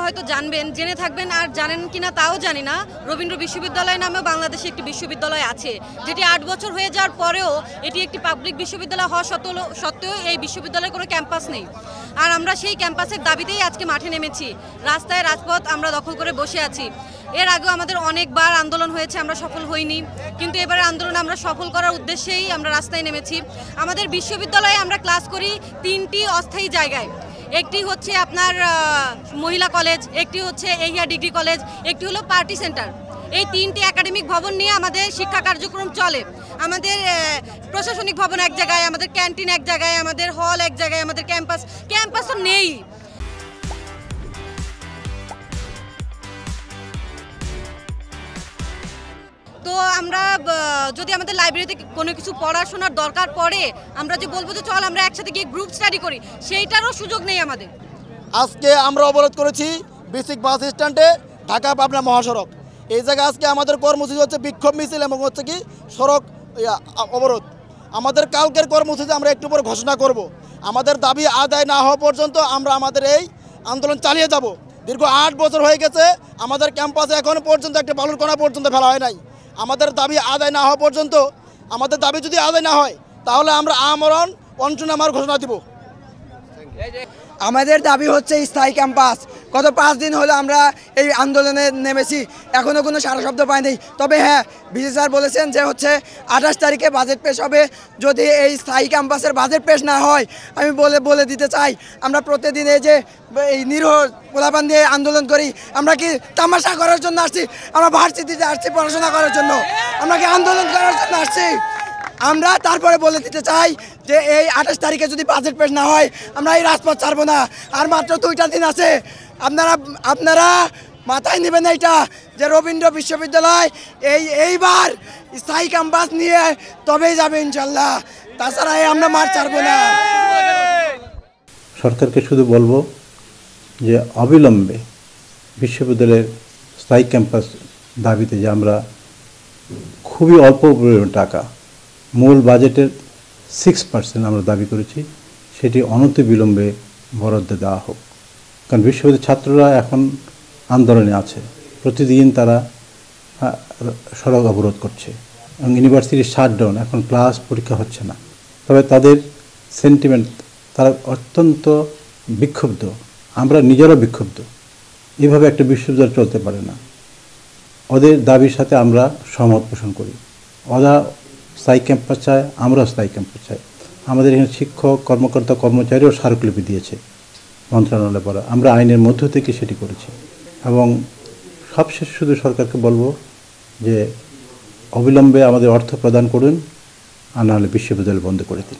হয়তো জানবেন, জেনে থাকবেন, আর জানেন কিনা তাও জানি না, রবীন্দ্র বিশ্ববিদ্যালয় নামেও বাংলাদেশে একটি বিশ্ববিদ্যালয় আছে, যেটি 8 বছর হয়ে যাওয়ার পরেও এটি একটি পাবলিক বিশ্ববিদ্যালয় হওয়া সত্ত্বেও এই বিশ্ববিদ্যালয়ের কোনো ক্যাম্পাস নেই। আর আমরা সেই ক্যাম্পাসের দাবিতেই আজকে মাঠে নেমেছি, রাস্তায় রাজপথ আমরা দখল করে বসে আছি। এর আগেও আমাদের অনেকবার আন্দোলন হয়েছে, আমরা সফল হইনি, কিন্তু এবারে আন্দোলন আমরা সফল করার উদ্দেশ্যেই আমরা রাস্তায় নেমেছি। আমাদের বিশ্ববিদ্যালয়ে আমরা ক্লাস করি 3টি অস্থায়ী জায়গায়, একটি হচ্ছে আপনার মহিলা কলেজ, একটি হচ্ছে এহিয়া ডিগ্রি কলেজ, একটি হলো পার্টি সেন্টার। এই 3টি একাডেমিক ভবন নিয়ে আমাদের শিক্ষা কার্যক্রম চলে। আমাদের প্রশাসনিক ভবন এক জায়গায়, আমাদের ক্যান্টিন এক জায়গায়, আমাদের হল এক জায়গায়, আমাদের ক্যাম্পাস তো নেই। তো আমরা যদি আমাদের লাইব্রেরিতে কোনো কিছু পড়াশোনার দরকার পড়ে, আমরা যে বলবো যে চল আমরা একসাথে গিয়ে গ্রুপ স্টাডি করি, সেইটারও সুযোগ নেই আমাদের। আজকে আমরা অবরোধ করেছি বেসিক বাস স্ট্যান্ডে, ঢাকা পাবনা মহাসড়ক। এই জায়গায় আজকে আমাদের কর্মসূচি হচ্ছে বিক্ষোভ মিছিল এবং হচ্ছে কি সড়ক অবরোধ। আমাদের কালকের কর্মসূচি আমরা একটু পরে ঘোষণা করব। আমাদের দাবি আদায় না হওয়া পর্যন্ত আমরা আমাদের এই আন্দোলন চালিয়ে যাব। দীর্ঘ 8 বছর হয়ে গেছে, আমাদের ক্যাম্পাসে এখনও পর্যন্ত একটা বালুর কণা পর্যন্ত ফেলা হয় নাই। আমাদের দাবি আদায় না হওয়া পর্যন্ত, আমাদের দাবি যদি আদায় না হয় তাহলে আমরা আমরণ অনশনের ঘোষণা দিব। আমাদের দাবি হচ্ছে স্থায়ী ক্যাম্পাস। গত 5 দিন হলো আমরা এই আন্দোলনে নেমেছি, এখনও কোনো সারা শব্দ পাইনি। তবে হ্যাঁ, ভিসি স্যার বলেছেন যে হচ্ছে 28 তারিখে বাজেট পেশ হবে। যদি এই স্থায়ী ক্যাম্পাসের বাজেট পেশ না হয়, আমি বলে দিতে চাই, আমরা প্রতিদিন এই যে এই নিরহ পোলাপান দিয়ে আন্দোলন করি, আমরা কি তামাশা করার জন্য আসছি? আমরা ভার্সিটিতে আসছি পড়াশোনা করার জন্য, আমরা কি আন্দোলন করার জন্য আসছি? আমরা তারপরে বলে দিতে চাই যে এই 28 তারিখে যদি বাজেট পেশ না হয়, আমরা এই রাজপথ ছাড়বো না। আর মাত্র 2টা দিন আছে, আপনারা মাথায় নেবেন এইটা যে রবীন্দ্র বিশ্ববিদ্যালয় এইবার স্থায়ী ক্যাম্পাস নিয়ে তবেই যাবে ইনশাল্লাহ, তাছাড়া আমরা মাঠ ছাড়বো না। সরকারকে শুধু বলবো যে অবিলম্বে বিশ্ববিদ্যালয়ের স্থায়ী ক্যাম্পাস দাবিতে যে আমরা খুবই অল্প পরিমাণ টাকা, মূল বাজেটের 6% আমরা দাবি করেছি, সেটি অনতিবিলম্বে বরাদ্দ দেওয়া হোক। কারণ বিশ্ববিদ্যালয়ের ছাত্ররা এখন আন্দোলনে আছে, প্রতিদিন তারা সড়ক অবরোধ করছে এবং ইউনিভার্সিটির শাটডাউন, এখন ক্লাস পরীক্ষা হচ্ছে না। তবে তাদের সেন্টিমেন্ট, তারা অত্যন্ত বিক্ষুব্ধ, আমরা নিজেরাও বিক্ষুব্ধ। এভাবে একটা বিশ্ববিদ্যালয় চলতে পারে না। ওদের দাবির সাথে আমরা সহমত পোষণ করি। ওরা স্থায়ী ক্যাম্পাস চায়, আমরাও স্থায়ী ক্যাম্পাস চাই। আমাদের এখানে শিক্ষক, কর্মকর্তা, কর্মচারীও স্মারকলিপি দিয়েছে মন্ত্রণালয় পরে, আমরা আইনের মধ্য থেকে সেটি করেছি। এবং সবশেষ শুধু সরকারকে বলবো যে অবিলম্বে আমাদের অর্থ প্রদান করুন, আর নাহলে বিশ্ববিদ্যালয় বন্ধ করে দিন।